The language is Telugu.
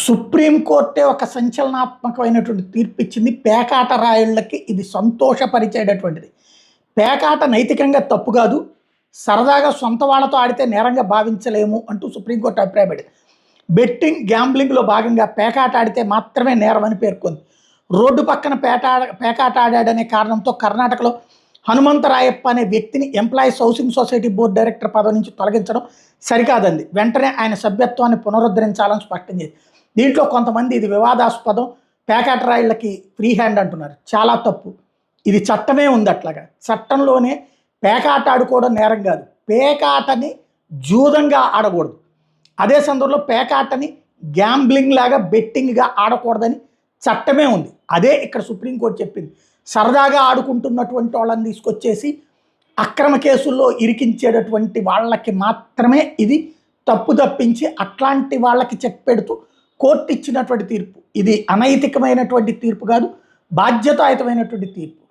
సుప్రీంకోర్టే ఒక సంచలనాత్మకమైనటువంటి తీర్పు ఇచ్చింది. పేకాట రాయుళ్ళకి ఇది సంతోషపరిచేటటువంటిది. పేకాట నైతికంగా తప్పు కాదు, సరదాగా సొంత వాళ్ళతో ఆడితే నేరంగా భావించలేము అంటూ సుప్రీంకోర్టు అభిప్రాయపడింది. బెట్టింగ్ గ్యాంబ్లింగ్లో భాగంగా పేకాట ఆడితే మాత్రమే నేరం అని పేర్కొంది. రోడ్డు పక్కన పేకాట ఆడాడనే కారణంతో కర్ణాటకలో హనుమంతరాయప్ప అనే వ్యక్తిని employees housing society board director పదవి నుంచి తొలగించడం సరికాదంది. వెంటనే ఆయన సభ్యత్వాన్ని పునరుద్ధరించాలని స్పష్టం చేసింది. దీంట్లో కొంతమంది ఇది వివాదాస్పదం, పేకాట రాయిళ్ళకి ఫ్రీ హ్యాండ్ అంటున్నారు. చాలా తప్పు. ఇది చట్టమే ఉంది అట్లాగా. చట్టంలోనే పేకాట ఆడుకోవడం నేరం కాదు, పేకాటని జూదంగా ఆడకూడదు. అదే సందర్భంలో పేకాటని గ్యాంబ్లింగ్ లాగా బెట్టింగ్గా ఆడకూడదని చట్టమే ఉంది. అదే ఇక్కడ సుప్రీంకోర్టు చెప్పింది. సరదాగా ఆడుకుంటున్నటువంటి వాళ్ళని తీసుకొచ్చేసి అక్రమ కేసుల్లో ఇరికించేటటువంటి వాళ్ళకి మాత్రమే ఇది తప్పు తప్పించి అట్లాంటి వాళ్ళకి చెక్ పెడుతూ కోర్టు ఇచ్చినటువంటి తీర్పు ఇది అనైతికమైనటువంటి తీర్పు కాదు, బాధ్యతాయుతమైనటువంటి తీర్పు.